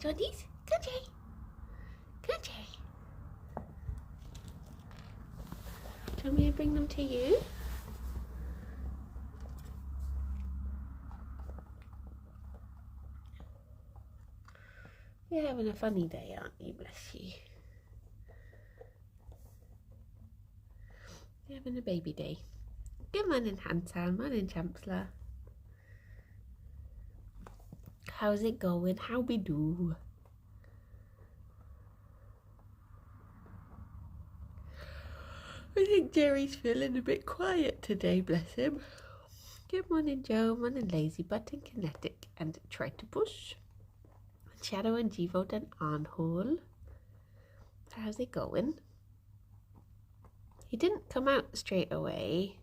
Johnny's? Good, Jerry. Good, Jerry. Do you want me to bring them to you? You're having a funny day, aren't you? Bless you. You're having a baby day. Good morning, Handsome. Morning, Chancellor. How's it going? How we do? I think Jerry's feeling a bit quiet today, bless him. Good morning, Joe. Morning, Lazy Button, Kinetic, and Tritopus. Shadow and G-Vote and Arnhole. How's it going? He didn't come out straight away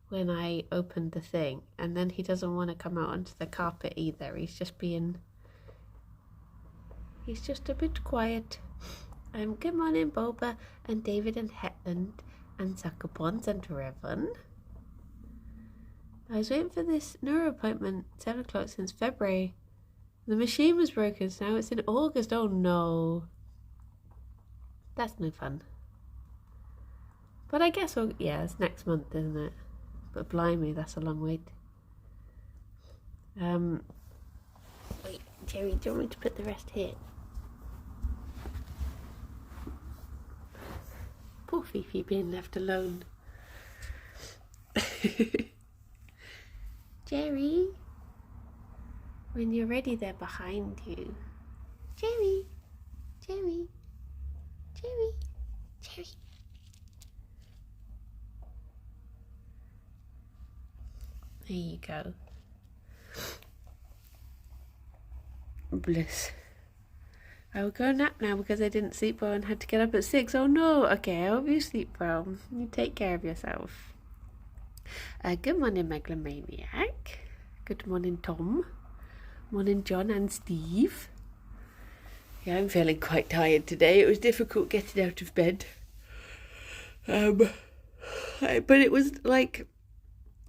when I opened the thing, and then he doesn't want to come out onto the carpet either. He's just a bit quiet. Good morning, Boba and David and Hetland and Suckerpons and Revan. I was waiting for this neuro appointment 7 o'clock since February. The machine was broken, so now it's in August. Oh no. That's no fun. But I guess, yeah, it's next month, isn't it? But blimey, that's a long wait. Wait, Jerry, do you want me to put the rest here? Poor Fifi being left alone. Jerry, when you're ready, they're behind you. Jerry, Jerry, Jerry, Jerry. There you go. Bliss. I will go nap now because I didn't sleep well and had to get up at 6. Oh no. Okay, I hope you sleep well. You take care of yourself. Good morning, Megalomaniac. Good morning, Tom. Morning, John and Steve. Yeah, I'm feeling quite tired today. It was difficult getting out of bed. But it was like,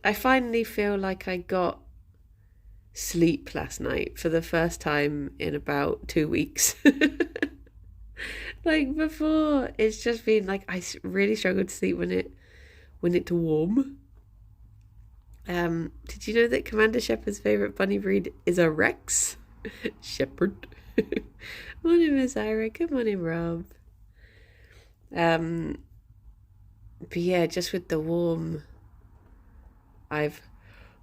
I finally feel like I got sleep last night for the first time in about 2 weeks. Like before, it's just been like I really struggled to sleep when it's warm. Did you know that Commander Shepherd's favourite bunny breed is a Rex? Shepherd. Morning, Miss Ira. Good morning, Rob. But yeah, just with the warm, I've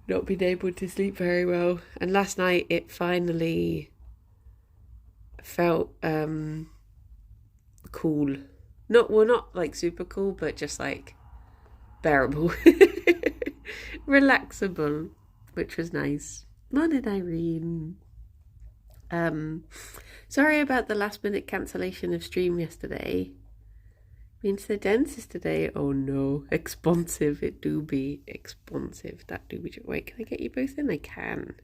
not been able to sleep very well. And last night it finally felt cool. Not like super cool, but just like bearable. Relaxable, which was nice. Morning, Irene. Sorry about the last minute cancellation of stream yesterday. Been to the dentist today. Oh no, expensive. It do be expensive. That do be. Wait, can I get you both in? I can.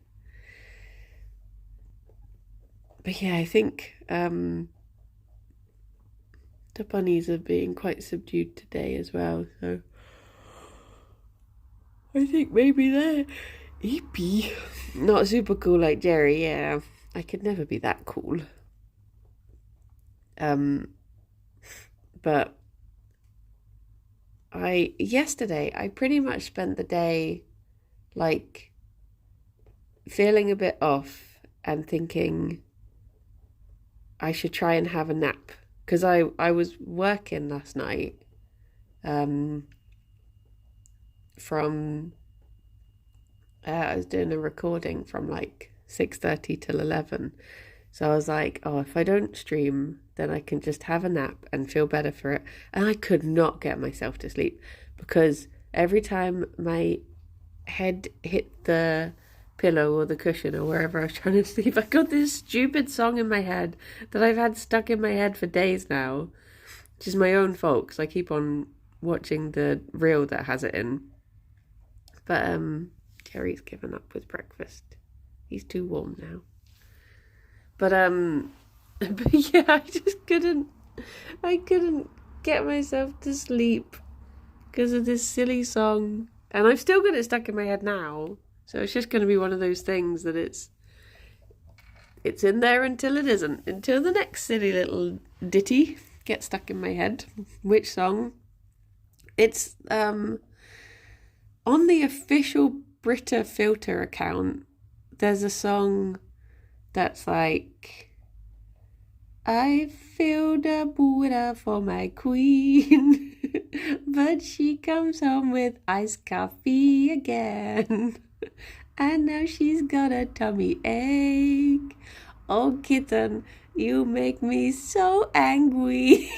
But yeah, I think the bunnies are being quite subdued today as well. So I think maybe they're eepy. Not super cool like Gerry. Yeah, I could never be that cool. But yesterday I pretty much spent the day like feeling a bit off and thinking I should try and have a nap, because I was working last night from I was doing a recording from like 6:30 till 11. So I was like, oh, if I don't stream, then I can just have a nap and feel better for it. And I could not get myself to sleep, because every time my head hit the pillow or the cushion or wherever I was trying to sleep, I got this stupid song in my head that I've had stuck in my head for days now, which is my own fault because I keep on watching the reel that has it in. But Gerry's given up with breakfast. He's too warm now. But yeah, I just couldn't get myself to sleep because of this silly song. And I've still got it stuck in my head now. So it's just going to be one of those things that it's in there until it isn't, until the next silly little ditty gets stuck in my head. Which song? It's on the official Brita Filter account, there's a song that's like, I filled a Buddha for my queen, but she comes home with iced coffee again. And now she's got a tummy ache. Oh, kitten, you make me so angry.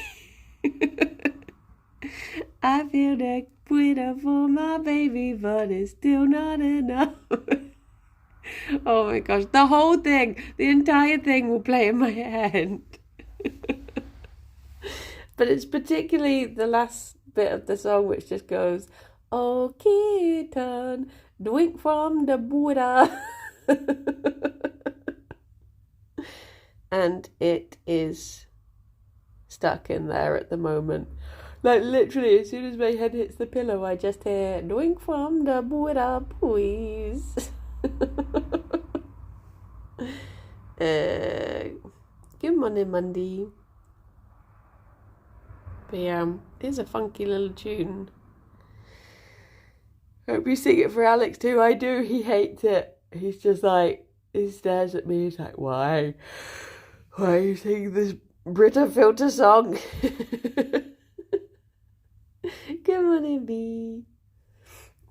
I feel the Buddha for my baby, but it's still not enough. Oh my gosh, the whole thing, the entire thing will play in my head. But it's particularly the last bit of the song which just goes, oh kitten, drink from the Buddha. And it is stuck in there at the moment. Like literally, as soon as my head hits the pillow, I just hear, drink from the Buddha, please. Good morning, Monday. But yeah, it's a funky little tune. Hope you sing it for Alex too. I do. He hates it. He's just like, he stares at me. He's like, why? Why are you singing this Brita Filter song? Good morning, B.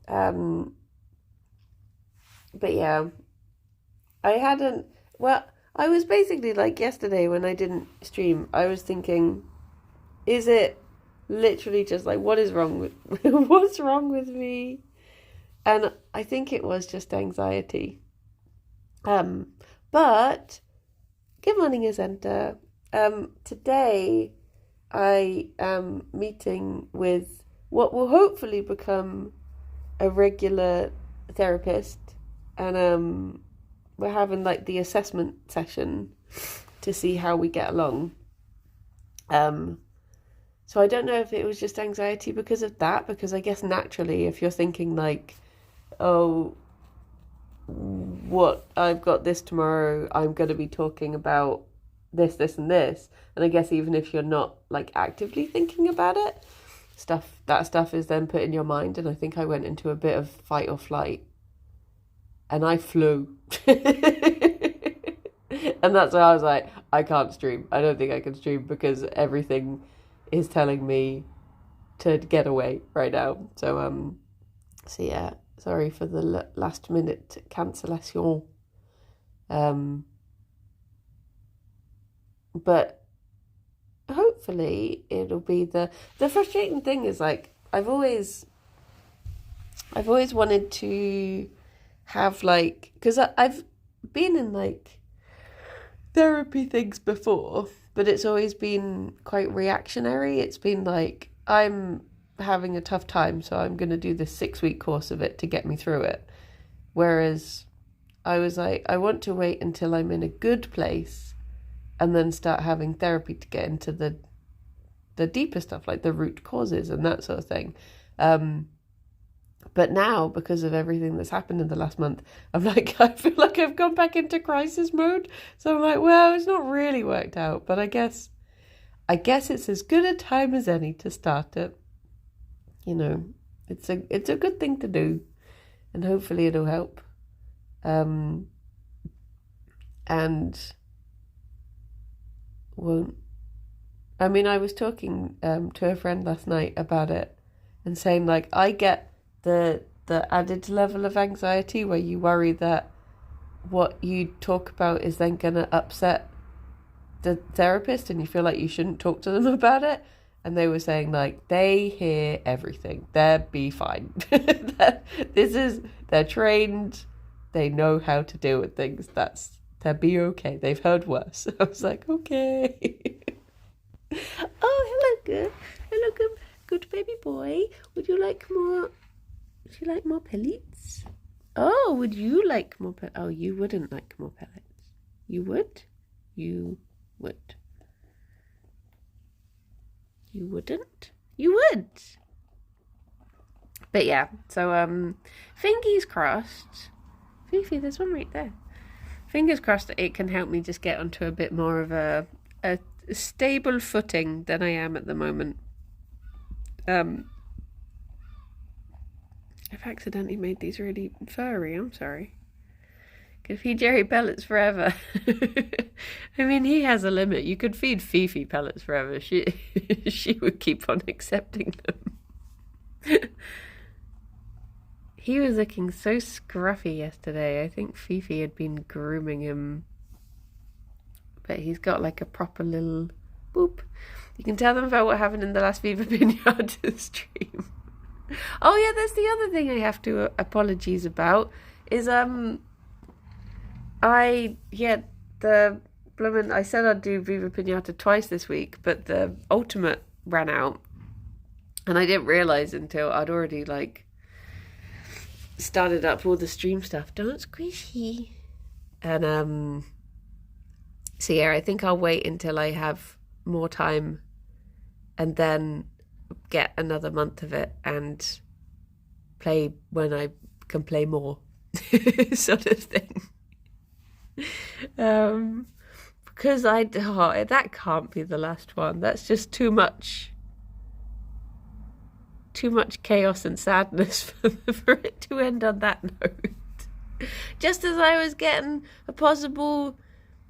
But yeah, I was basically like yesterday when I didn't stream, I was thinking, is it literally just like, what's wrong with me? And I think it was just anxiety. But good morning, Azenta. Today I am meeting with what will hopefully become a regular therapist, and we're having like the assessment session to see how we get along. So I don't know if it was just anxiety because of that, because I guess naturally if you're thinking like, oh, what, I've got this tomorrow, I'm going to be talking about this, and this, and I guess even if you're not like actively thinking about it, that stuff is then put in your mind, and I think I went into a bit of fight or flight and I flew. And that's why I was like, I can't stream. I don't think I can stream because everything is telling me to get away right now. So yeah, sorry for the last minute cancellation. But hopefully it'll be the frustrating thing is like I've always wanted to have like, because I've been in like therapy things before, but it's always been quite reactionary. It's been like, I'm having a tough time, so I'm going to do this 6-week course of it to get me through it. Whereas I was like, I want to wait until I'm in a good place and then start having therapy to get into the deeper stuff, like the root causes and that sort of thing. But now, because of everything that's happened in the last month, I'm like, I feel like I've gone back into crisis mode. So I'm like, well, it's not really worked out, but I guess it's as good a time as any to start it. You know, it's a good thing to do, and hopefully it'll help. And won't. I mean, I was talking to a friend last night about it and saying like, I get the added level of anxiety where you worry that what you talk about is then going to upset the therapist and you feel like you shouldn't talk to them about it. And they were saying like, they hear everything. They'll be fine. They're trained. They know how to deal with things. They'll be okay. They've heard worse. I was like, okay. Oh, hello, good baby boy. Would you like more pellets? Oh, would you like more pellets? Oh, you wouldn't like more pellets. You would? You would. You wouldn't? You would. But yeah, so fingies crossed. Fifi, there's one right there. fingers crossed that it can help me just get onto a bit more of a stable footing than I am at the moment. I've accidentally made these really furry, I'm sorry. Could feed Gerry pellets forever. I mean, he has a limit. You could feed Fifi pellets forever. She would keep on accepting them. He was looking so scruffy yesterday. I think Fifi had been grooming him. But he's got like a proper little boop. You can tell them about what happened in the last Viva Pinata stream. Oh yeah, that's the other thing I have to apologies about. Is I said I'd do Viva Pinata twice this week, but the ultimate ran out. And I didn't realise until I'd already like started up all the stream stuff. Don't squishy. And so yeah, I think I'll wait until I have more time and then get another month of it and play when I can play more sort of thing. Because that can't be the last one. That's just too much chaos and sadness for it to end on that note. Just as I was getting a possible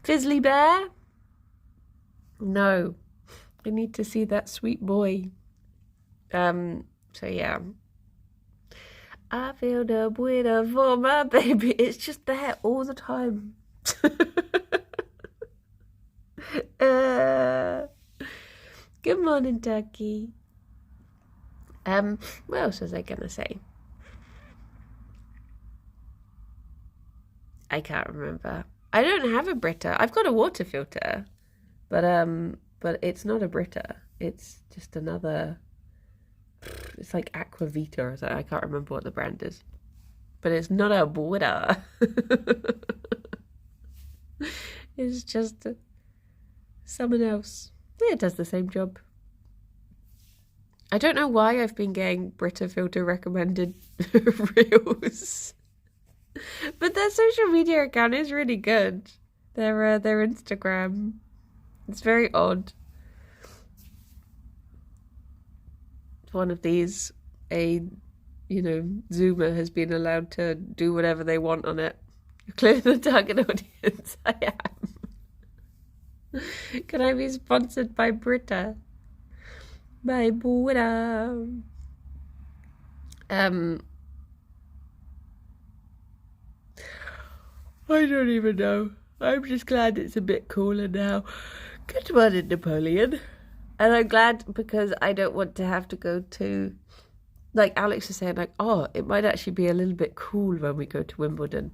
Fizzly Bear. No, I need to see that sweet boy. So yeah, I feel the winner for my baby. It's just there all the time. Good morning, Ducky. What else was I gonna say? I can't remember. I don't have a Brita. I've got a water filter, but it's not a Brita. It's just another. It's like Aquavita or something. I can't remember what the brand is, but it's not a Brita. It's just someone else. Yeah, it does the same job. I don't know why I've been getting Brita filter recommended reels. But their social media account is really good. Their Instagram. It's very odd. It's one of these, Zoomer has been allowed to do whatever they want on it. You're clearly the target audience. I am. Can I be sponsored by Brita? By Brita. I don't even know. I'm just glad it's a bit cooler now. Good morning, Napoleon. And I'm glad because I don't want to have to go to... Like Alex was saying, it might actually be a little bit cool when we go to Wimbledon.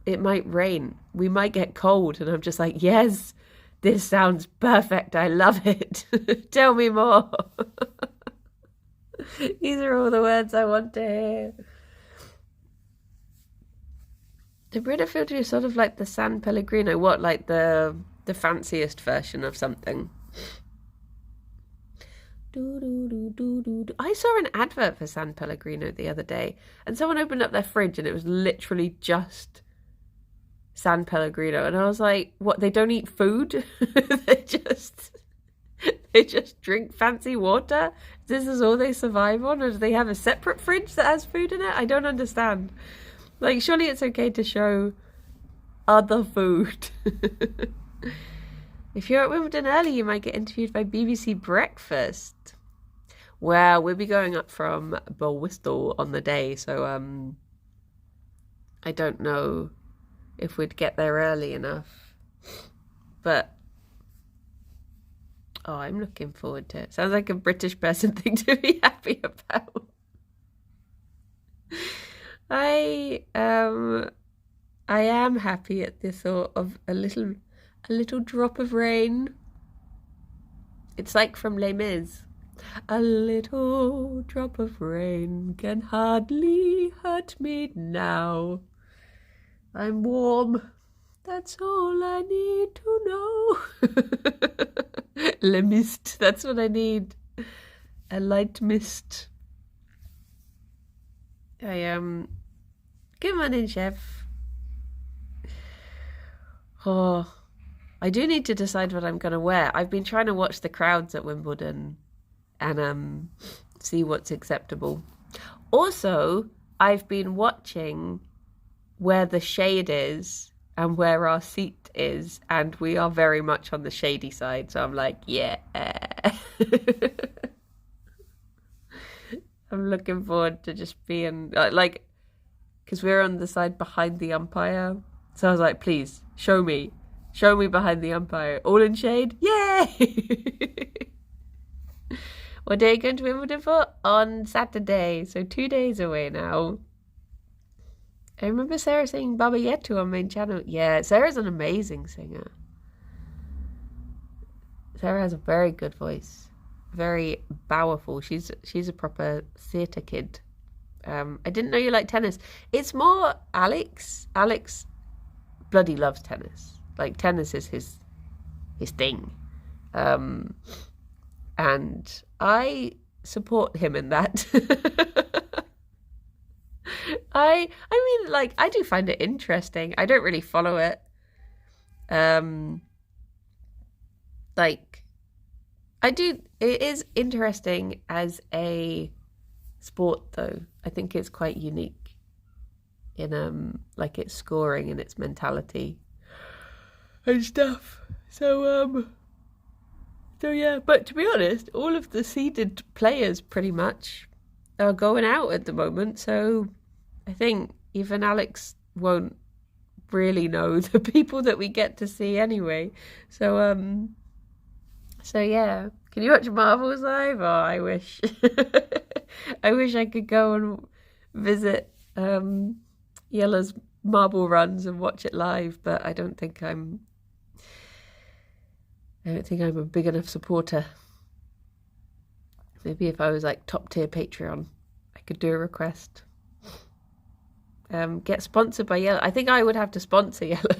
It might rain. We might get cold. And I'm just like, yes, this sounds perfect. I love it. Tell me more. These are all the words I want to hear. The Brita filter is sort of like the San Pellegrino. What, like the fanciest version of something? I saw an advert for San Pellegrino the other day, and someone opened up their fridge, and it was literally just San Pellegrino, and I was like, "What? They don't eat food? they just drink fancy water? This is all they survive on, or do they have a separate fridge that has food in it? I don't understand." Like, surely it's okay to show other food. If you're at Wimbledon early, you might get interviewed by BBC Breakfast. Well, we'll be going up from Bristol on the day, so I don't know if we'd get there early enough. But I'm looking forward to it. Sounds like a British person thing to be happy about. I am happy at the thought of a little drop of rain. It's like from Les Mis. A little drop of rain can hardly hurt me now. I'm warm. That's all I need to know. Le mist. That's what I need. A light mist. I am. Good morning, Chef. Oh, I do need to decide what I'm going to wear. I've been trying to watch the crowds at Wimbledon and see what's acceptable. Also, I've been watching where the shade is and where our seat is, and we are very much on the shady side. So I'm like, yeah. I'm looking forward to just being like, because we're on the side behind the umpire. So I was like, please show me behind the umpire, all in shade. Yay! What day are you going to Wimbledon for? On Saturday, so 2 days away now. I remember Sarah singing Baba Yetu on main channel. Yeah, Sarah's an amazing singer. Sarah has a very good voice. Very powerful. She's a proper theatre kid. I didn't know you liked tennis. It's more Alex. Alex bloody loves tennis. Like, tennis is his thing. And I support him in that. I mean, like, I do find it interesting. I don't really follow it. Like, I do. It is interesting as a sport, though. I think it's quite unique in like its scoring and its mentality and stuff. So yeah. But to be honest, all of the seeded players pretty much are going out at the moment. So I think even Alex won't really know the people that we get to see anyway. So yeah. Can you watch Marvels live? Oh, I wish. I wish I could go and visit Yella's marble runs and watch it live, but I don't think I'm a big enough supporter. Maybe if I was like top tier Patreon, I could do a request. Get sponsored by Yella. I think I would have to sponsor Yella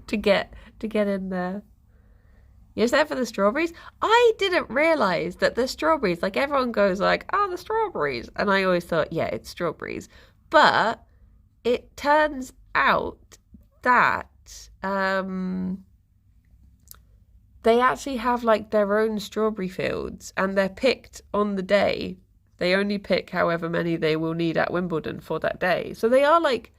to get in there. You're there for the strawberries? I didn't realise that the strawberries, like everyone goes like, oh, the strawberries. And I always thought, yeah, it's strawberries. But it turns out that they actually have like their own strawberry fields and they're picked on the day. They only pick however many they will need at Wimbledon for that day. So they are like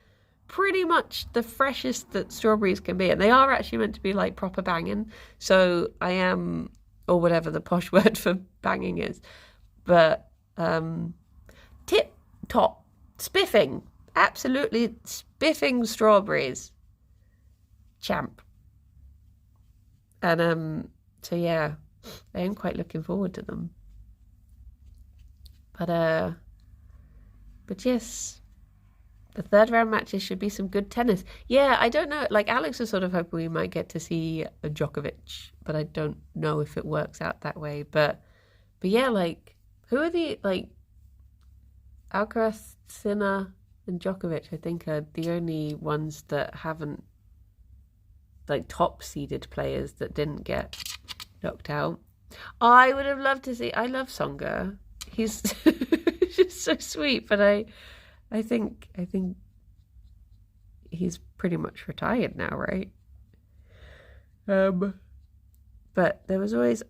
pretty much the freshest that strawberries can be, and they are actually meant to be like proper banging. So I am, or whatever the posh word for banging is, but tip top spiffing, absolutely spiffing strawberries, champ. And so yeah, I am quite looking forward to them. But yes. The third round matches should be some good tennis. Yeah, I don't know. Like, Alex was sort of hoping we might get to see a Djokovic, but I don't know if it works out that way. But yeah, like, who are the, like, Alcaraz, Sinner, and Djokovic, I think, are the only ones that haven't, like, top-seeded players that didn't get knocked out. I would have loved to see... I love Tsonga. He's just so sweet, but I think he's pretty much retired now, right? But there was always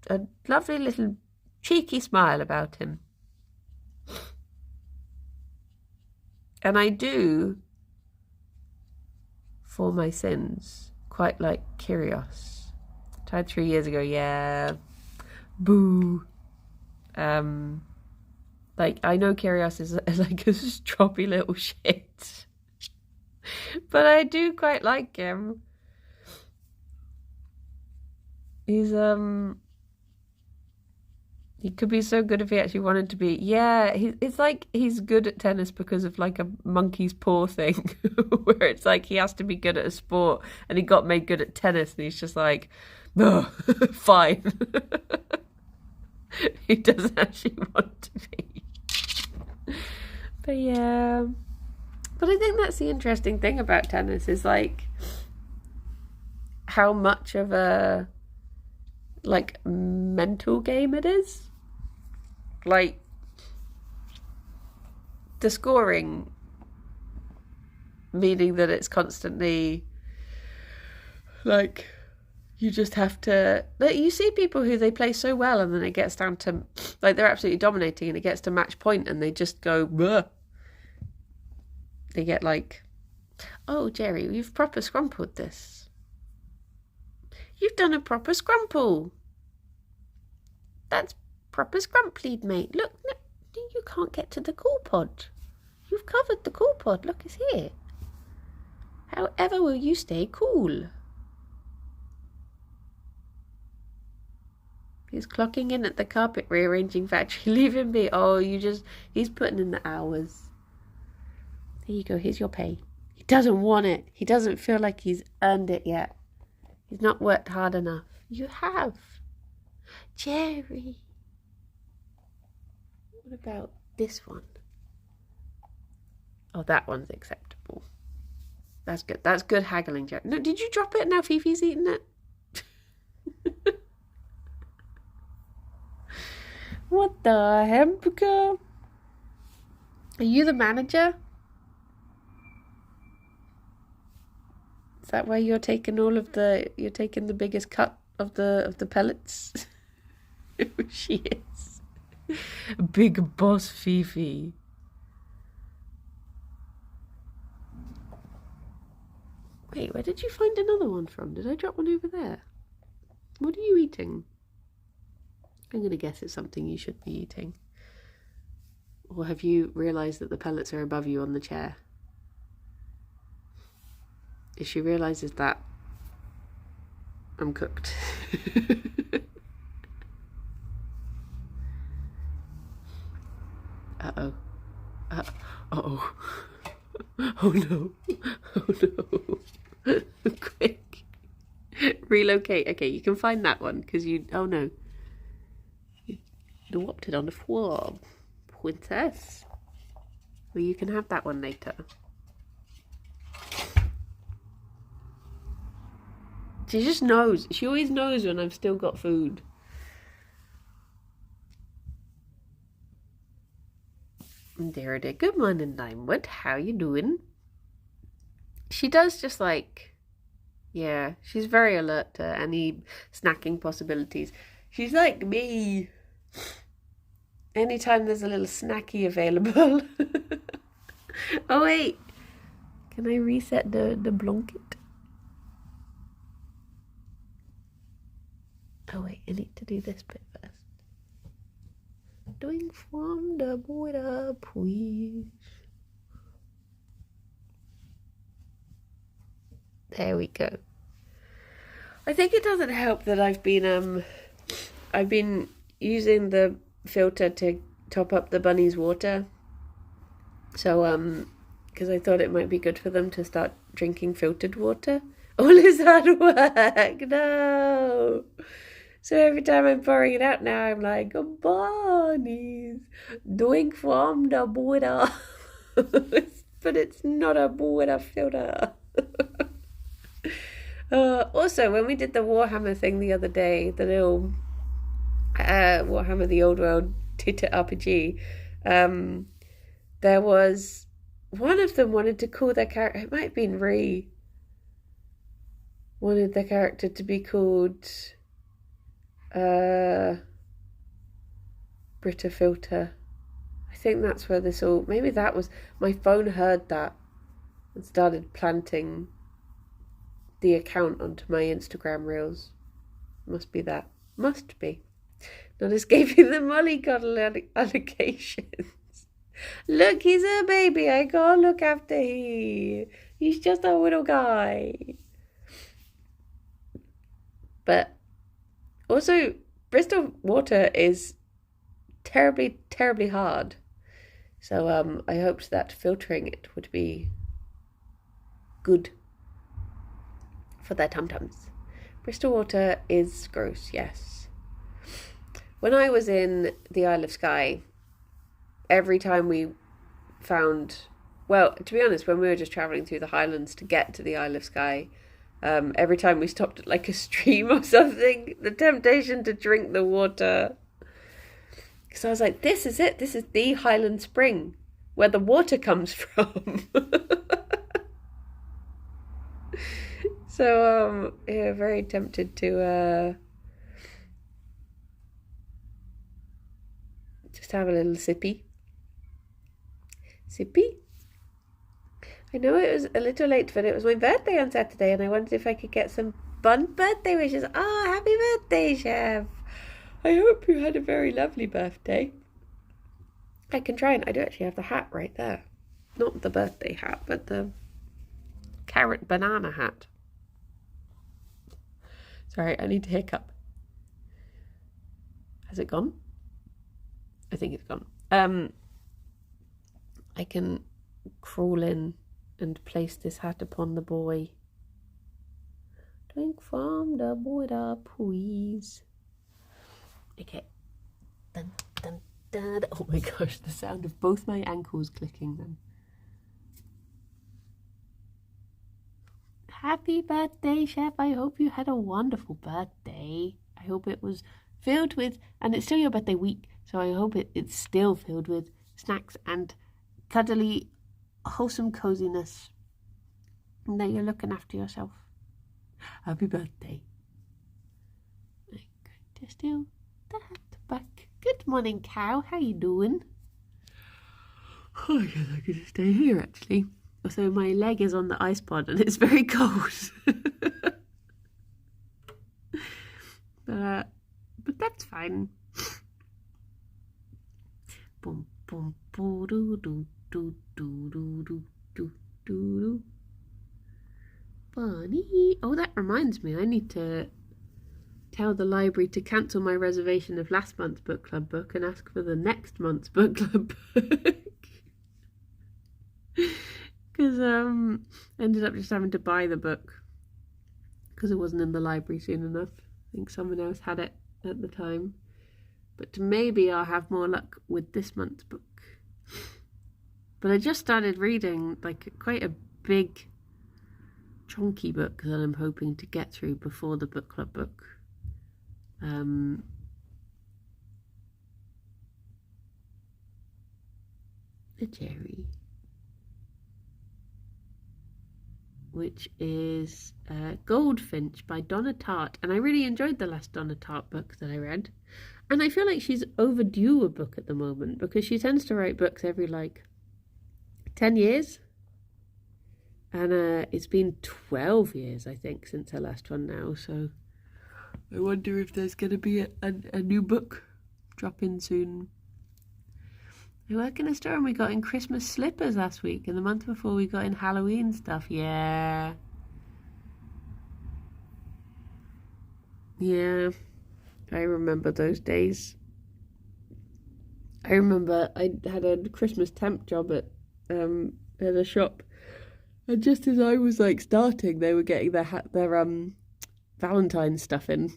a lovely little cheeky smile about him. And I do, for my sins, quite like Kyrgios. Tied 3 years ago, yeah. Boo. Like, I know Kyrgios is like a stroppy little shit. But I do quite like him. He's, he could be so good if he actually wanted to be. Yeah, it's like he's good at tennis because of like a monkey's paw thing. Where it's like he has to be good at a sport and he got made good at tennis and he's just like, oh, fine. He doesn't actually want to be. But yeah, but I think that's the interesting thing about tennis is like how much of a like mental game it is. Like the scoring meaning that it's constantly like you just have to. Like, you see people who they play so well, and then it gets down to like they're absolutely dominating, and it gets to match point, and they just go. Bleh. They get like, oh Gerry, you've proper scrumpled this. You've done a proper scrumple. That's proper scrumplied, mate. Look, no, you can't get to the cool pod. You've covered the cool pod. Look, it's here. However will you stay cool? He's clocking in at the carpet rearranging factory. Leave him be. Oh, he's putting in the hours. Here you go. Here's your pay. He doesn't want it. He doesn't feel like he's earned it yet. He's not worked hard enough. You have. Gerry. What about this one? Oh, that one's acceptable. That's good. That's good haggling, Gerry. No, did you drop it? Now Fifi's eating it. What the hamburger? Are you the manager? Is that why you're taking you're taking the biggest cut of the pellets? She is. Big boss Fifi. Wait, where did you find another one from? Did I drop one over there? What are you eating? I'm going to guess it's something you should be eating. Or have you realised that the pellets are above you on the chair? If she realises that, I'm cooked. Uh-oh. Uh-oh. Oh no. Oh no. Quick. Relocate. Okay, you can find that one because you... Oh no. You dropped it on the floor. Princess. Well, you can have that one later. She just knows. She always knows when I've still got food. Dear, dear. Good morning, Diamond. How you doing? She does just like... Yeah, she's very alert to any snacking possibilities. She's like me. Anytime there's a little snacky available. Oh, wait. Can I reset the blanket? Oh, wait. I need to do this bit first. Doing from the border, please. There we go. I think it doesn't help that I've been using the filter to top up the bunnies' water. So because I thought it might be good for them to start drinking filtered water. All is hard work. No. So every time I'm pouring it out now, I'm like, bunnies doing from the border. But it's not a border filter. Also, when we did the Warhammer thing the other day, the little Warhammer the Old World Tita RPG, there was one of them wanted to call their character, it might have been Ree, wanted their character to be called Britta Filter. I think that's where this all, maybe that was, my phone heard that and started planting the account onto my Instagram reels. Must be that. Must be. Not escaping the mollycoddle allegations. Look, he's a baby. I can't look after him. He's just a little guy. But also, Bristol water is terribly, terribly hard. So I hoped that filtering it would be good for their tum-tums. Bristol water is gross, yes. When I was in the Isle of Skye, every time we found... Well, to be honest, when we were just travelling through the Highlands to get to the Isle of Skye, every time we stopped at like a stream or something, the temptation to drink the water. Because I was like, this is it. This is the Highland Spring, where the water comes from. So, yeah, very tempted to just have a little sippy. Sippy? I know it was a little late, but it was my birthday on Saturday, and I wondered if I could get some birthday wishes. Oh, happy birthday, Chef! I hope you had a very lovely birthday. I can try, and I do actually have the hat right there. Not the birthday hat, but the carrot banana hat. Sorry, I need to hiccup. Has it gone? I think it's gone. I can crawl in and place this hat upon the boy. Drink from the water, please. Okay. Dun, dun, dun. Oh my gosh, the sound of both my ankles clicking then. Happy birthday, Chef. I hope you had a wonderful birthday. I hope it was filled with, and it's still your birthday week, so I hope it's still filled with snacks and cuddly, wholesome coziness. And that you're looking after yourself. Happy birthday. I'm going to steal the hat back. Good morning, cow. How you doing? Oh, I guess I could stay here, actually. So my leg is on the ice pod and it's very cold. But that's fine. Boom, boom, boo, doo, doo, doo, doo, doo, doo, doo, doo. Bunny. Oh, that reminds me. I need to tell the library to cancel my reservation of last month's book club book and ask for the next month's book club book. Because I ended up just having to buy the book because it wasn't in the library soon enough. I think someone else had it at the time. But maybe I'll have more luck with this month's book. But I just started reading like quite a big chunky book that I'm hoping to get through before the book club book. The Gerry, which is Goldfinch by Donna Tartt, and I really enjoyed the last Donna Tartt book that I read, and I feel like she's overdue a book at the moment because she tends to write books every like 10 years, and it's been 12 years I think since her last one now, so I wonder if there's going to be a new book dropping soon. I work in a store and we got in Christmas slippers last week, and the month before we got in Halloween stuff. Yeah, I remember those days. I remember I had a Christmas temp job at a shop, and just as I was like starting, they were getting their Valentine's stuff in.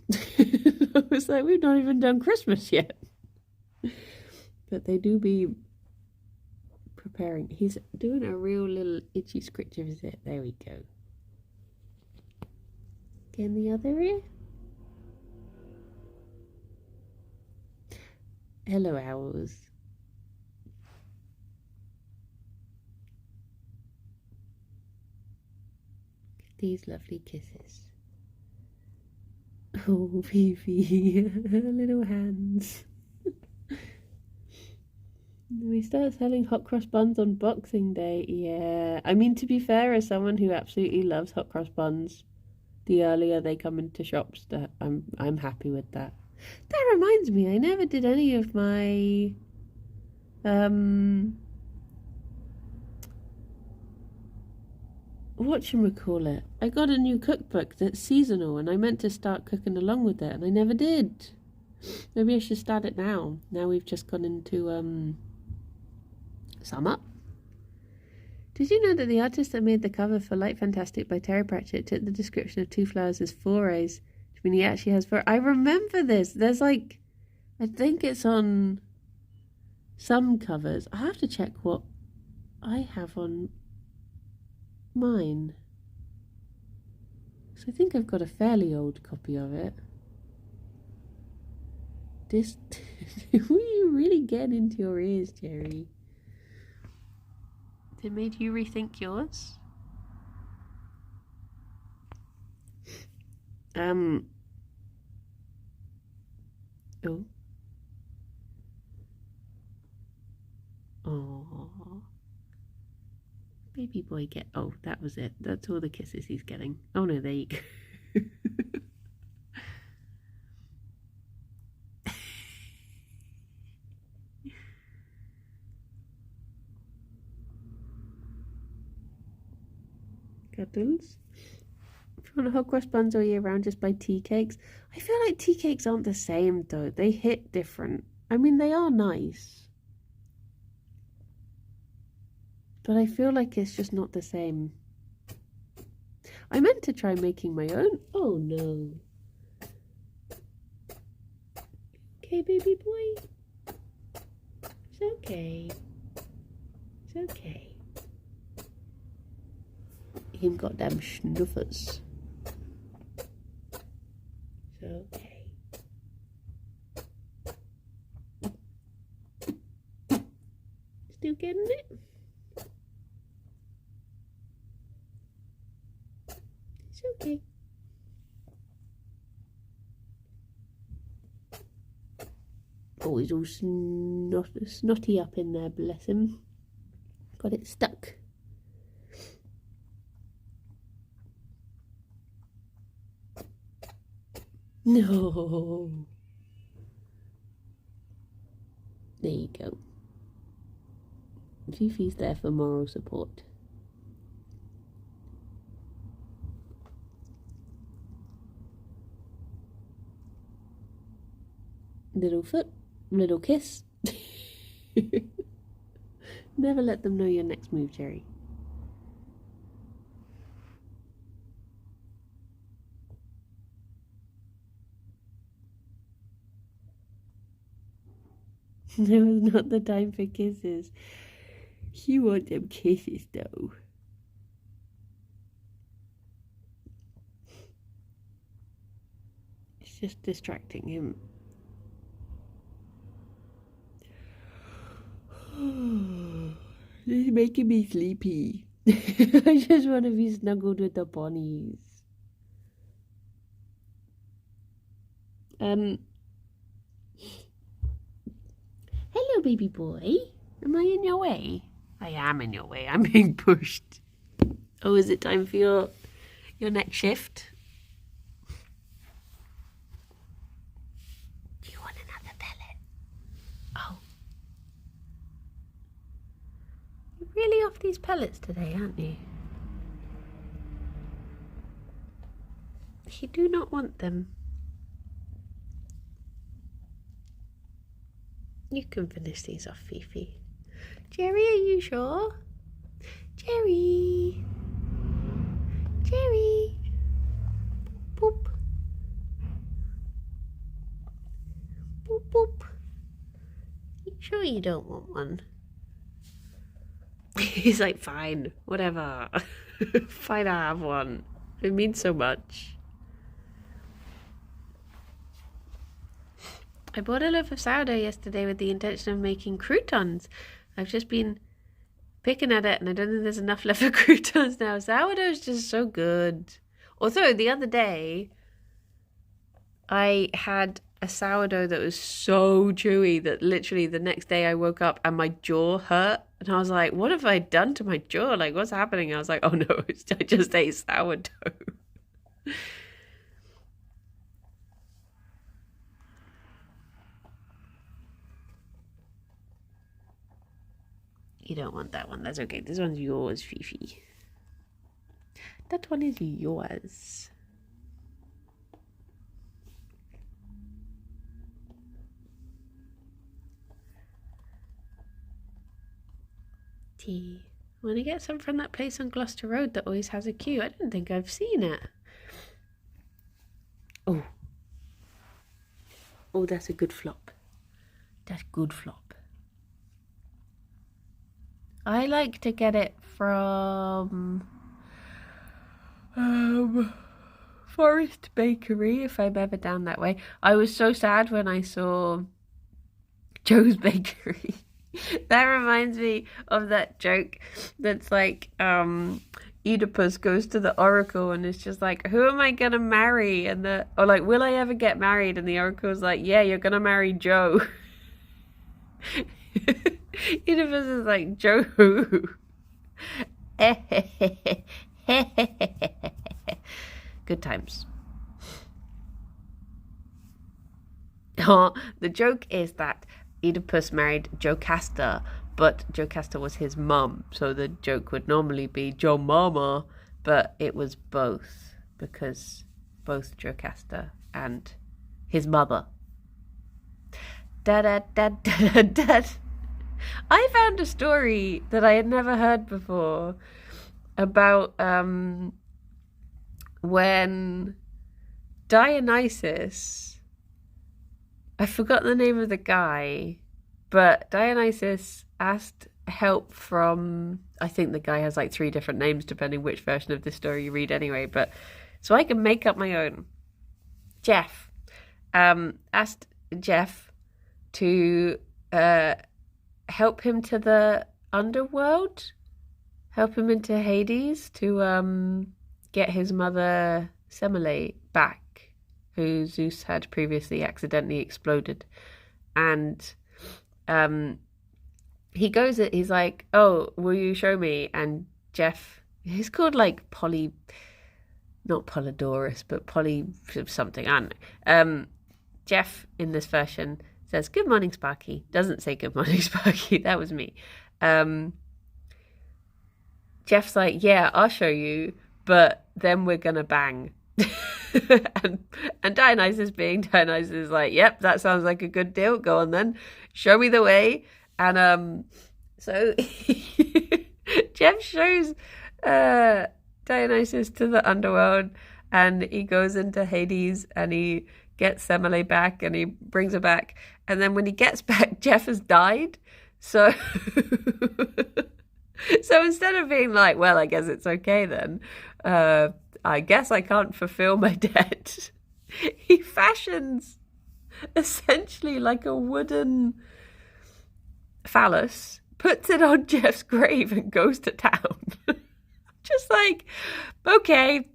I was like, we've not even done Christmas yet. But they do be preparing. He's doing a real little itchy scritch of his ear. There we go. Again, the other ear. Hello, owls. These lovely kisses. Oh, Fifi, little hands. We start selling hot cross buns on Boxing Day. Yeah, I mean, to be fair, as someone who absolutely loves hot cross buns, the earlier they come into shops, that I'm happy with that. That reminds me, I never did any of my whatchamacallit. I got a new cookbook that's seasonal, and I meant to start cooking along with it, and I never did. Maybe I should start it now. Now we've just gone into summer. Did you know that the artist that made the cover for Light Fantastic by Terry Pratchett took the description of two flowers as forays? I mean, he actually has four. I remember this. There's like, I think it's on some covers. I have to check what I have on mine. So I think I've got a fairly old copy of it. This, were you really getting into your ears, Gerry? It made you rethink yours? Um. Oh. Oh. Baby boy get. Oh, that was it. That's all the kisses he's getting. Oh no, there you go. Cuddles. If you want to hot cross buns all year round, just buy tea cakes. I feel like tea cakes aren't the same though. They hit different. I mean, they are nice, but I feel like it's just not the same. I meant to try making my own. Oh no. Okay, baby boy. It's okay. It's okay. Him got them schnuffers. It's okay. Still getting it? It's okay. Oh, he's all snotty up in there, bless him. Got it stuck. No. There you go. Fifi's there for moral support. Little foot, little kiss. Never let them know your next move, Gerry. Now is not the time for kisses. You want them kisses, though. It's just distracting him. This is making me sleepy. I just want to be snuggled with the bunnies. Hello, baby boy. Am I in your way? I am in your way. I'm being pushed. Oh, is it time for your next shift? Do you want another pellet? Oh. You're really off these pellets today, aren't you? You do not want them. You can finish these off, Fifi. Gerry, are you sure? Gerry. Gerry. Boop. Boop, boop. You sure you don't want one? He's like, fine, whatever. Fine, I have one. It means so much. I bought a loaf of sourdough yesterday with the intention of making croutons. I've just been picking at it and I don't think there's enough left for croutons now. Sourdough is just so good. Although the other day I had a sourdough that was so chewy that literally the next day I woke up and my jaw hurt. And I was like, what have I done to my jaw? Like, what's happening? I was like, oh no, I just ate sourdough. You don't want that one. That's okay. This one's yours, Fifi. That one is yours. Tea. Want to get some from that place on Gloucester Road that always has a queue? I don't think I've seen it. Oh. Oh, that's a good flop. That's good flop. I like to get it from Forest Bakery if I'm ever down that way. I was so sad when I saw Joe's Bakery. That reminds me of that joke that's like, Oedipus goes to the oracle and it's just like, who am I gonna marry? Or like, will I ever get married? And the oracle's like, yeah, you're gonna marry Joe. Oedipus is like, Joe who? Good times. The joke is that Oedipus married Jocasta, but Jocasta was his mum, so the joke would normally be Joe Mama, but it was both, because both Jocasta and his mother. Da da da da da. I found a story that I had never heard before about when Dionysus, I forgot the name of the guy, but Dionysus asked help from, I think the guy has like 3 different names depending which version of the story you read anyway, but so I can make up my own. Jeff asked Jeff to help him to the underworld, help him into Hades to get his mother Semele back, who Zeus had previously accidentally exploded. And he's like, oh, will you show me? And Jeff, he's called like not Polydorus, but Poly something, I don't know. Jeff in this version says, good morning, Sparky. Doesn't say good morning, Sparky. That was me. Jeff's like, yeah, I'll show you, but then we're gonna bang. and Dionysus being Dionysus is like, yep, that sounds like a good deal. Go on then. Show me the way. And so Jeff shows Dionysus to the underworld, and he goes into Hades and he gets Semele back and he brings her back. And then when he gets back, Jeff has died. So so instead of being like, well, I guess it's okay then, I guess I can't fulfill my debt, he fashions essentially like a wooden phallus, puts it on Jeff's grave and goes to town. Just like, okay,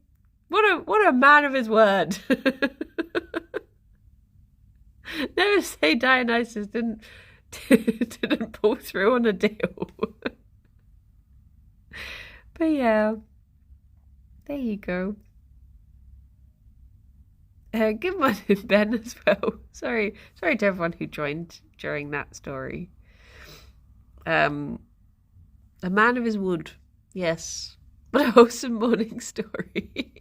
what a man of his word. Never say Dionysus didn't pull through on a deal. But yeah, there you go. Good morning, Ben, as well. Sorry to everyone who joined during that story. A man of his wood, yes. But a wholesome morning story.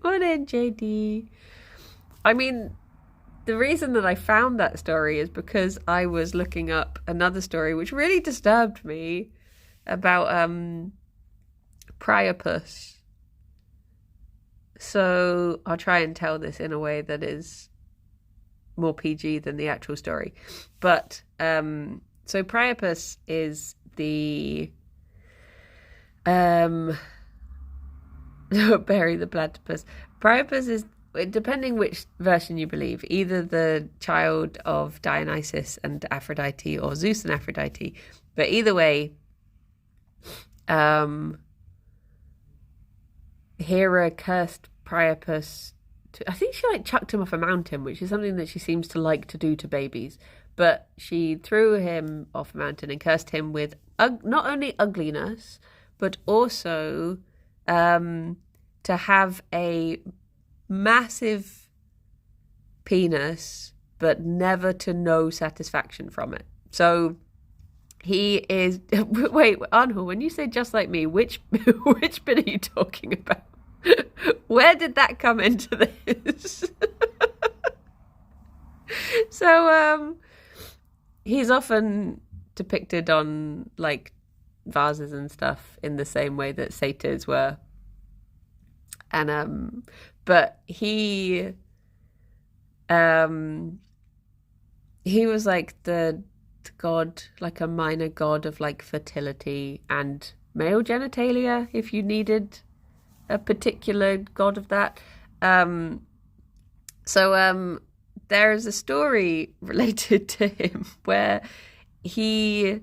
Morning, JD. I mean, the reason that I found that story is because I was looking up another story which really disturbed me about Priapus. So I'll try and tell this in a way that is more PG than the actual story. But so Priapus is the bury the platypus. Priapus is, depending which version you believe, either the child of Dionysus and Aphrodite or Zeus and Aphrodite. But either way, Hera cursed Priapus I think she like chucked him off a mountain, which is something that she seems to like to do to babies. But she threw him off a mountain and cursed him with not only ugliness, but also to have a massive penis, but never to know satisfaction from it. So he is. Wait, Arnhul, when you say just like me, which bit are you talking about? Where did that come into this? So he's often depicted on like vases and stuff in the same way that satyrs were. And but he was like the god, like a minor god of like fertility and male genitalia, if you needed a particular god of that. So there is a story related to him where he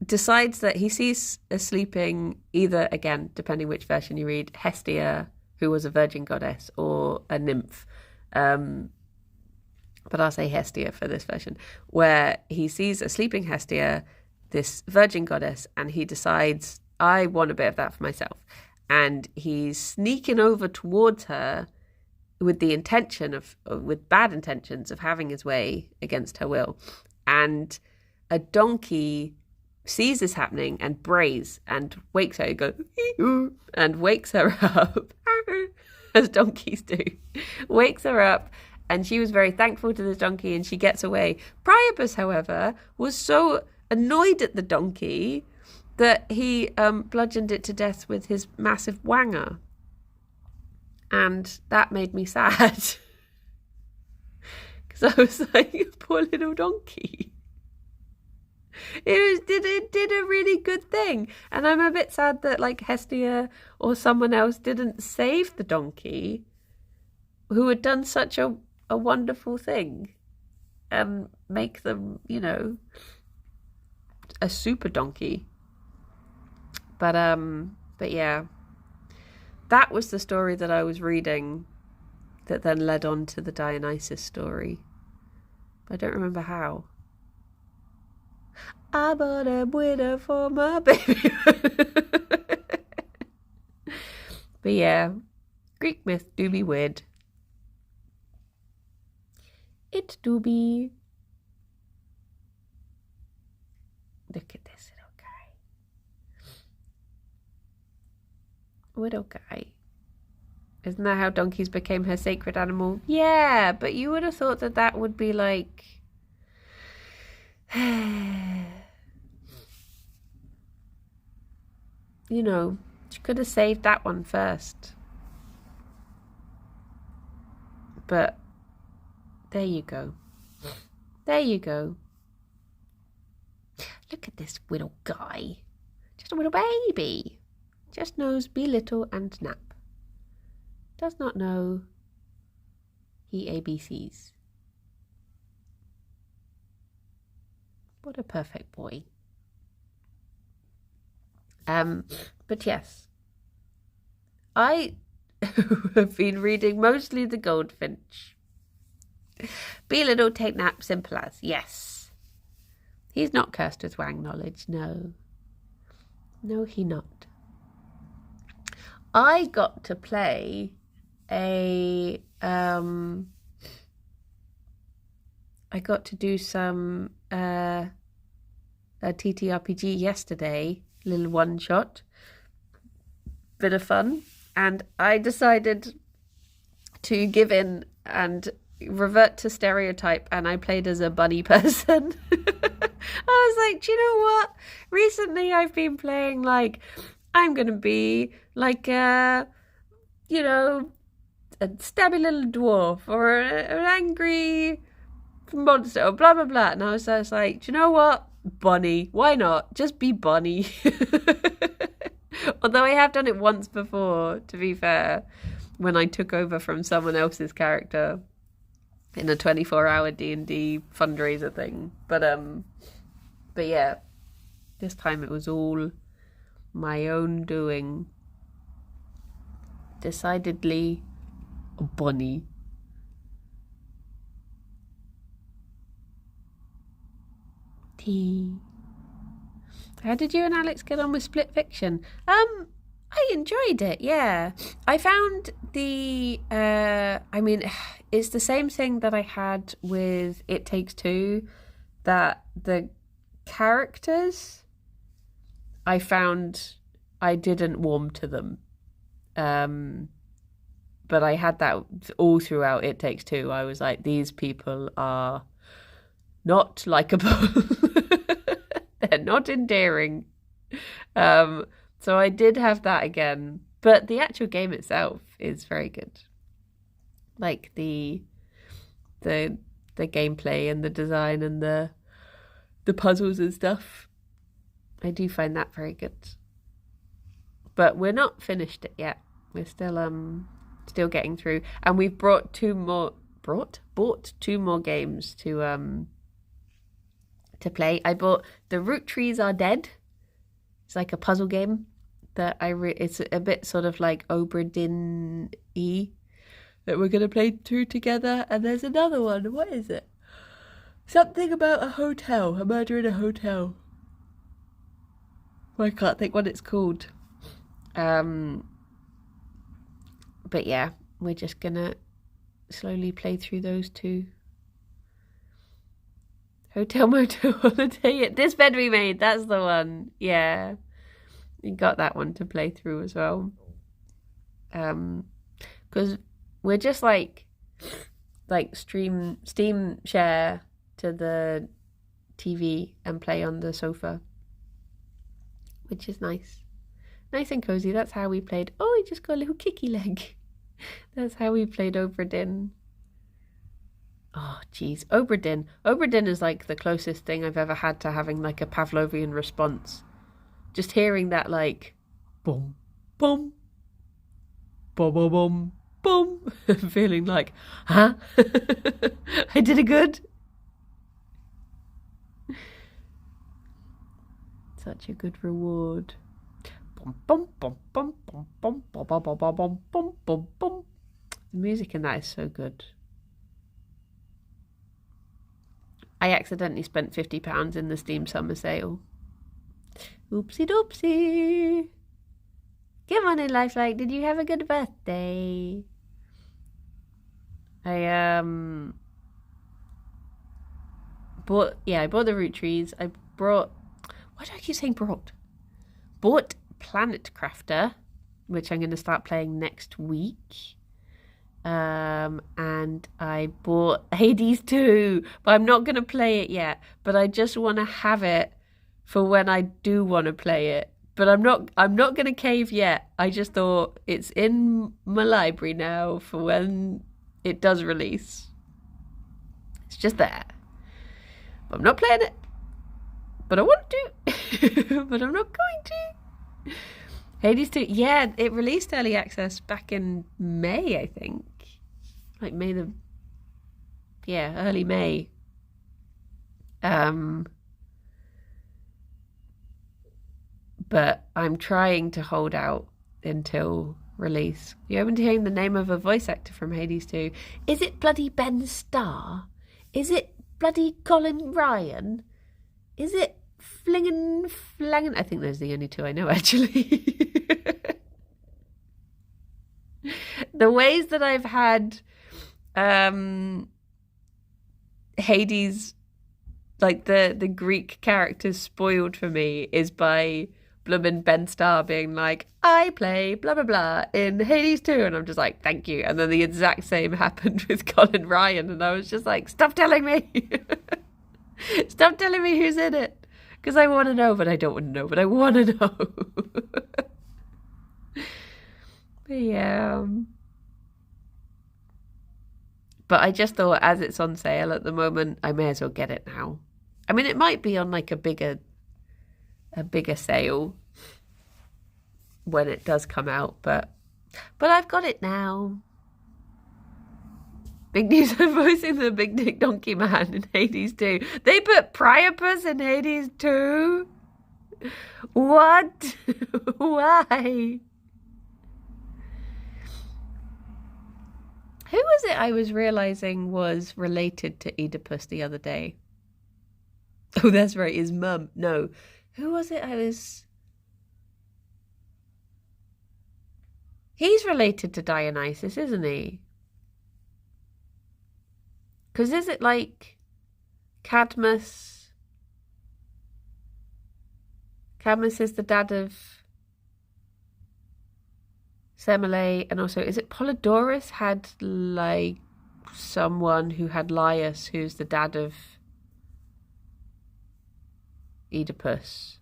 decides that he sees a sleeping, either, again, depending which version you read, Hestia, who was a virgin goddess, or a nymph. But I'll say Hestia for this version, where he sees a sleeping Hestia, this virgin goddess, and he decides, I want a bit of that for myself. And he's sneaking over towards her with the intention with bad intentions of having his way against her will. And a donkey sees this happening and brays and wakes her, and wakes her up, as donkeys do, wakes her up. And she was very thankful to this donkey and she gets away. Priapus, however, was so annoyed at the donkey that he bludgeoned it to death with his massive wanger. And that made me sad. Because I was like, poor little donkey. It did a really good thing. And I'm a bit sad that like Hestia or someone else didn't save the donkey, who had done such a wonderful thing, and make them, a super donkey. But yeah, that was the story that I was reading that then led on to the Dionysus story. I don't remember how. I bought a winner for my baby. But yeah, Greek myth do be weird. It do be. Look at this little guy. Little guy. Isn't that how donkeys became her sacred animal? Yeah, but you would have thought that would be like... she could have saved that one first. But there you go. There you go. Look at this little guy. Just a little baby. Just knows be little and nap. Does not know he ABCs. What a perfect boy. But yes, I have been reading mostly The Goldfinch. Be little, take nap, simple as. Yes. He's not cursed with wang knowledge, no. No, he not. I got to play I got to do some a TTRPG yesterday, little one shot, bit of fun, and I decided to give in and revert to stereotype, and I played as a bunny person. I was like, do you know what? Recently I've been playing like, I'm going to be like a stabby little dwarf or an angry monster or blah, blah, blah. And I was just like, do you know what? Bunny. Why not? Just be bunny. Although I have done it once before, to be fair, when I took over from someone else's character in a 24-hour D&D fundraiser thing. But yeah, this time it was all my own doing. Decidedly a bunny. Tea. How did you and Alex get on with Split Fiction? I enjoyed it, yeah. I found it's the same thing that I had with It Takes Two, that the characters, I found I didn't warm to them. But I had that all throughout It Takes Two. I was like, these people are not likable. They're not endearing. So I did have that again. But the actual game itself is very good. Like the gameplay and the design and the puzzles and stuff. I do find that very good. But we're not finished it yet. We're still getting through, and we've bought two more games to to play. I bought The Root Trees Are Dead. It's like a puzzle game that it's a bit sort of like Obra Dinn-y that we're going to play through together. And there's another one. What is it? Something about a hotel. A murder in a hotel. I can't think what it's called. But yeah, we're just going to slowly play through those two. Hotel Moto Holiday. This Bed We Made. That's the one. Yeah. We got that one to play through as well. Because we're just like Steam share to the TV and play on the sofa, which is nice and cozy. That's how we played. Oh, he just got a little kicky leg. That's how we played Obra Dinn. Oh geez, Obra Dinn is like the closest thing I've ever had to having like a Pavlovian response. Just hearing that like boom boom boom boom boom boom, feeling like, huh? I did it good. Such a good reward. Bum, bum, bum, bum, bum, bum, bum, bum, bum, bum, bum, bum, bum. The music in that is so good. I accidentally spent £50 in the Steam summer sale. Oopsie doopsie. Come on in, Lifelike. Did you have a good birthday? I bought the Root Trees. I brought, why do I keep saying brought? Bought Planet Crafter, which I'm going to start playing next week. And I bought Hades 2, but I'm not going to play it yet. But I just want to have it for when I do want to play it. But I'm not going to cave yet. I just thought it's in my library now for when it does release. It's just there. But I'm not playing it. But I want to. But I'm not going to. Hades 2, yeah, it released early access back in May, I think. Like early May. But I'm trying to hold out until release. You open to hearing the name of a voice actor from Hades 2. Is it bloody Ben Starr? Is it bloody Colin Ryan? Is it Flingen? I think those are the only two I know, actually. The ways that I've had Hades, like the Greek characters spoiled for me, is by bloomin' Ben Starr being like, I play blah blah blah in Hades 2, and I'm just like, thank you. And then the exact same happened with Colin Ryan, and I was just like, stop telling me. Stop telling me who's in it, because I want to know, but I don't want to know, but I want to know. But yeah. But I just thought, as it's on sale at the moment, I may as well get it now. I mean, it might be on like a bigger sale when it does come out, but I've got it now. Big news, I'm voicing the Big Dick Donkey Man in Hades 2. They put Priapus in Hades 2? What? Why? Who was it I was realising was related to Oedipus the other day? Oh, that's right, his mum. No. Who was it I was... He's related to Dionysus, isn't he? Because is it like Cadmus? Cadmus is the dad of Semele, and also, is it Polydorus had like someone who had Laius, who's the dad of Oedipus?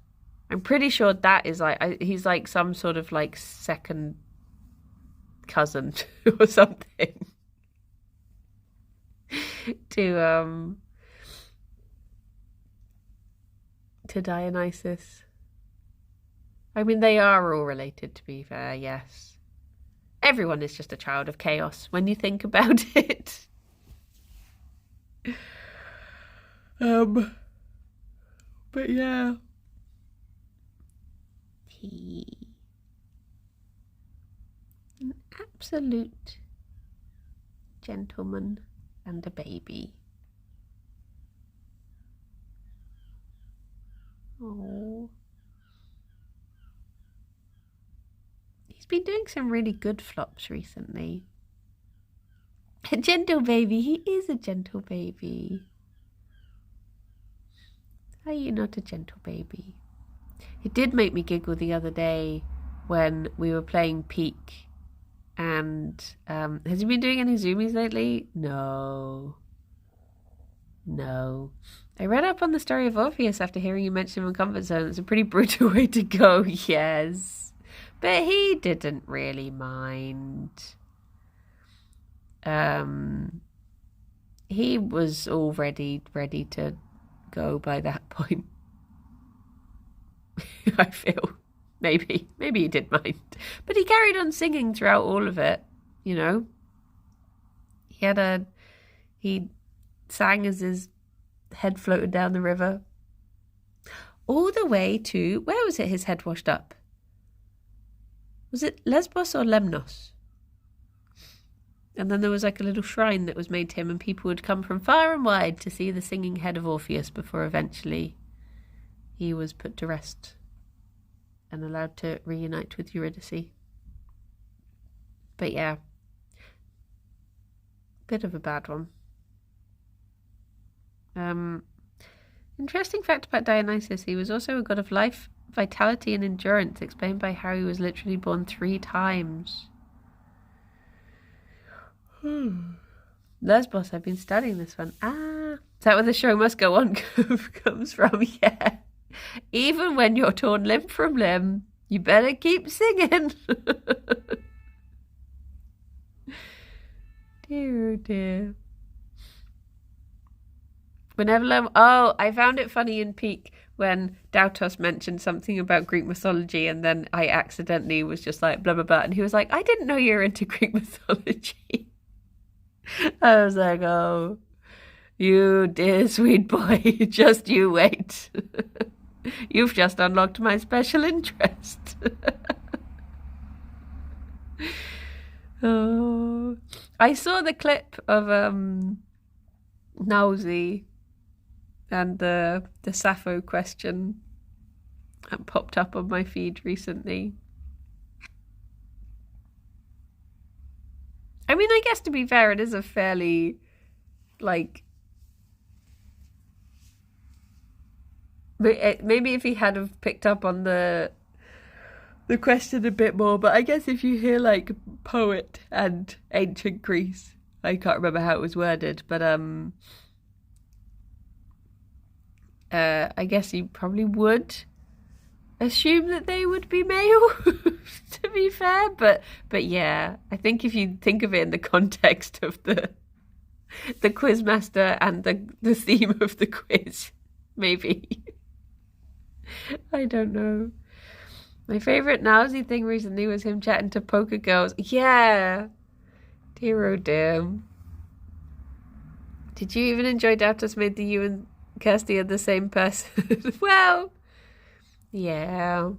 I'm pretty sure that is like, he's like some sort of like second cousin or something to Dionysus. I mean, they are all related, to be fair, yes. Everyone is just a child of chaos when you think about it. But yeah. He... an absolute gentleman and a baby. Oh. He's been doing some really good flops recently. A gentle baby. He is a gentle baby. Are you not a gentle baby? It did make me giggle the other day when we were playing Peak. And has he been doing any zoomies lately? No. I read up on the story of Orpheus after hearing you mention him in Comfort Zone. It's a pretty brutal way to go, yes. But he didn't really mind. He was already ready to go by that point. I feel. Maybe he did mind. But he carried on singing throughout all of it, you know. He sang as his head floated down the river. All the way to, where was it his head washed up? Was it Lesbos or Lemnos? And then there was like a little shrine that was made to him, and people would come from far and wide to see the singing head of Orpheus before eventually he was put to rest and allowed to reunite with Eurydice. But yeah, bit of a bad one. Interesting fact about Dionysus, he was also a god of life, vitality and endurance, explained by how he was literally born 3 times. Lesbos, I've been studying this one. Is that where the show must go on comes from? Yeah. Even when you're torn limb from limb, you better keep singing. Dear, oh dear. I found it funny in Peak when Dautos mentioned something about Greek mythology, and then I accidentally was just like blah blah blah, and he was like, I didn't know you were into Greek mythology. I was like, oh, you dear sweet boy, just you wait. You've just unlocked my special interest. Oh, I saw the clip of Nausea and the Sappho question that popped up on my feed recently. I mean, I guess to be fair, it is a fairly, like, maybe if he had have picked up on the question a bit more, but I guess if you hear like poet and ancient Greece, I can't remember how it was worded, but I guess you probably would assume that they would be male, to be fair, but yeah, I think if you think of it in the context of the quizmaster and the theme of the quiz, maybe. I don't know. My favourite Nausea thing recently was him chatting to poker girls. Yeah. Dear oh dear. Did you even enjoy Dautos made the you and Kirsty are the same person? Well, yeah.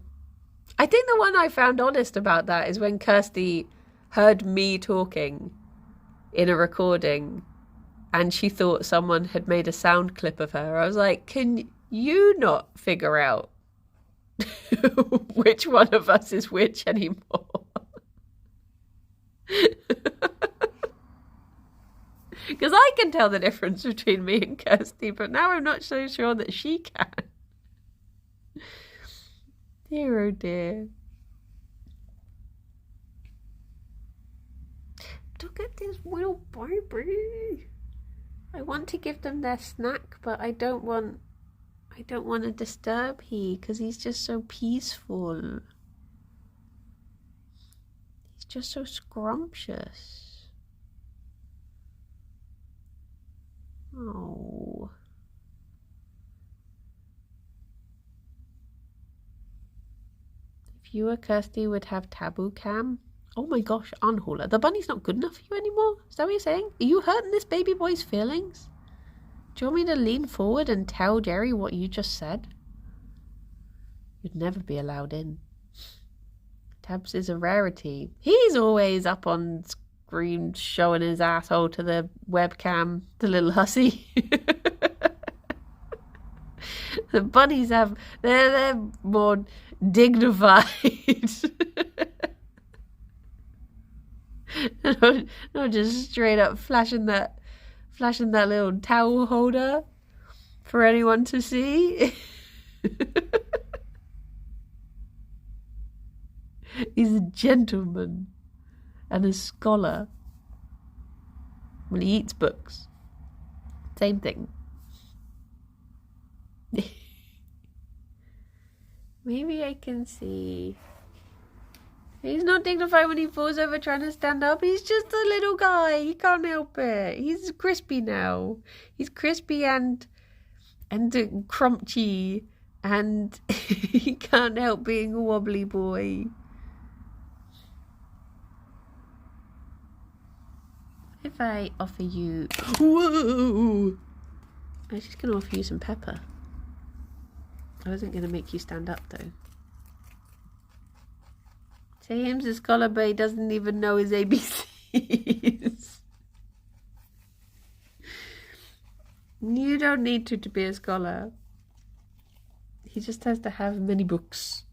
I think the one I found honest about that is when Kirsty heard me talking in a recording and she thought someone had made a sound clip of her. I was like, can you not figure out which one of us is which anymore? Because I can tell the difference between me and Kirsty, but now I'm not so sure that she can. Dear oh dear. Look at this little baby. I want to give them their snack, but I don't want to disturb he, because he's just so peaceful. He's just so scrumptious. Oh. If you or Kirsty would have taboo cam. Oh my gosh, Arnhola, the bunny's not good enough for you anymore? Is that what you're saying? Are you hurting this baby boy's feelings? Do you want me to lean forward and tell Gerry what you just said? You'd never be allowed in. Tabs is a rarity. He's always up on screen showing his asshole to the webcam, the little hussy. The bunnies they're more dignified. Not just straight up flashing that little towel holder for anyone to see. He's a gentleman and a scholar. Well, he eats books. Same thing. Maybe I can see. He's not dignified when he falls over trying to stand up. He's just a little guy. He can't help it. He's crispy now. He's crispy and crunchy, and he can't help being a wobbly boy. If I offer you... Whoa! I was just going to offer you some pepper. I wasn't going to make you stand up, though. Tame's a scholar, but he doesn't even know his ABCs. You don't need to be a scholar. He just has to have many books.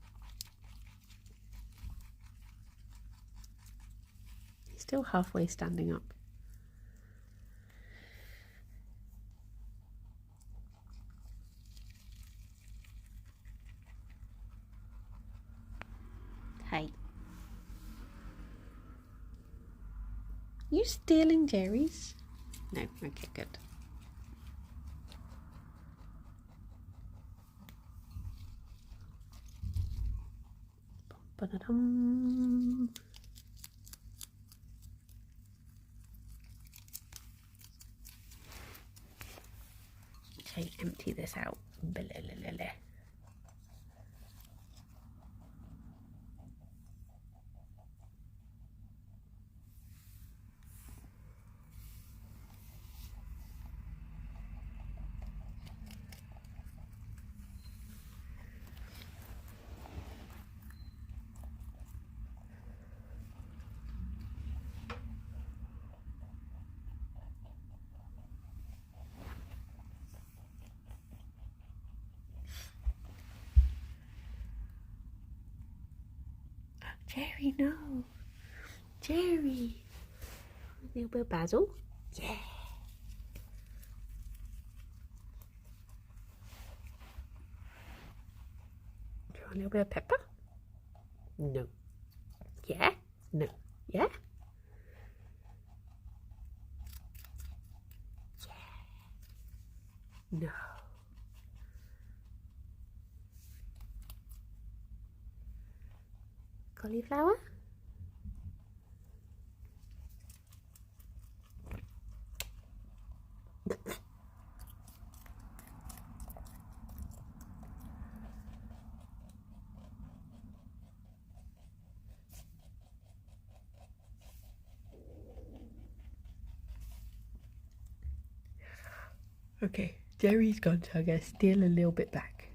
He's still halfway standing up. Hey. You stealing Gerry's? No, okay, good. Ba-da-dum. Okay, empty this out. Ba-la-la-la-la. Gerry, no. Gerry. A little bit of basil. Yeah. Do you want a little bit of pepper? No. Yeah? No. Yeah? Yeah. No. Cauliflower? Okay, Gerry's gone, so I'm going to steal a little bit back.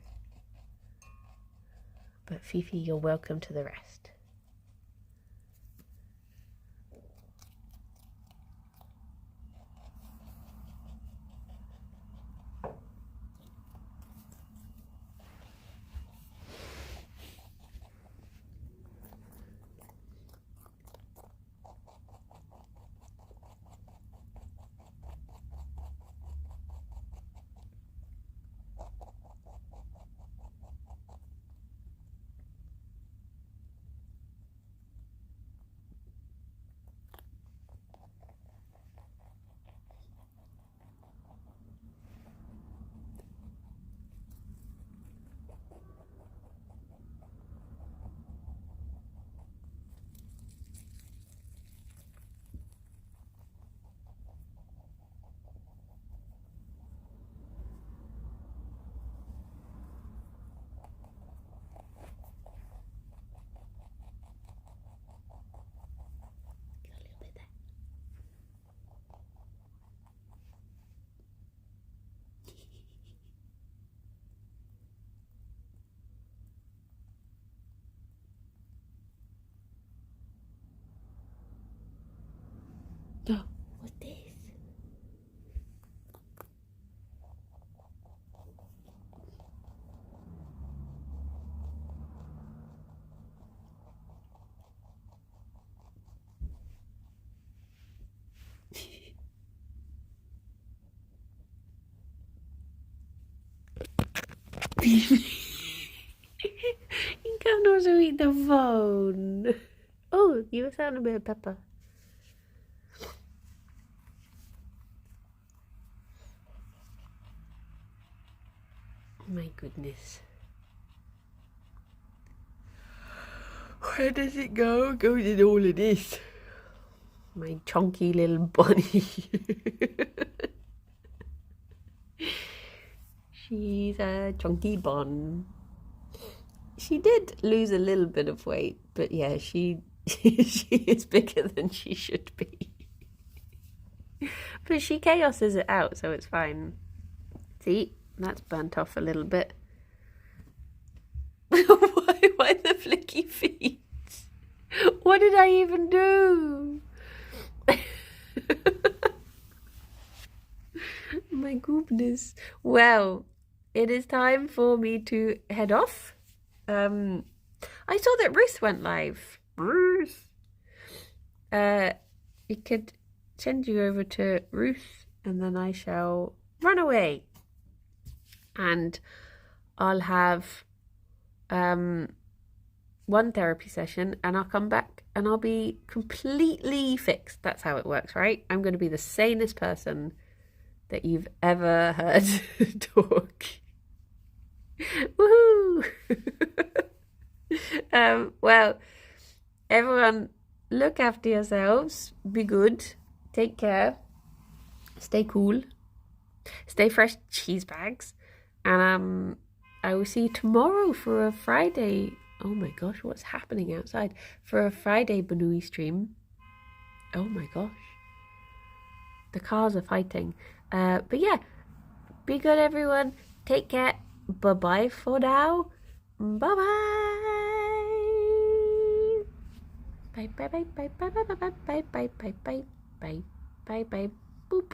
But Fifi, you're welcome to the rest. Oh, what's this? You can also eat the phone. Oh, you sound a bit of pepper. My goodness. Where does it go? Goes in all of this. My chunky little bunny. She's a chunky bun. She did lose a little bit of weight, but yeah, she is bigger than she should be. But she chaoses it out, so it's fine. See, that's burnt off a little bit. Why the flicky feet? What did I even do? My goodness. Well, it is time for me to head off. I saw that Ruth went live. Ruth. It could send you over to Ruth, and then I shall run away. And I'll have one therapy session, and I'll come back and I'll be completely fixed. That's how it works, right? I'm going to be the sanest person that you've ever heard talk. Woohoo! Well, everyone, look after yourselves. Be good. Take care. Stay cool. Stay fresh cheese bags. And I will see you tomorrow for a Friday. Oh my gosh, what's happening outside? For a Friday Banui stream. Oh my gosh. The cars are fighting. But yeah, be good, everyone. Take care. Bye-bye for now. Bye-bye. Bye, bye, bye, bye, bye, bye, bye, bye, bye, bye, bye, bye, bye, bye, boop.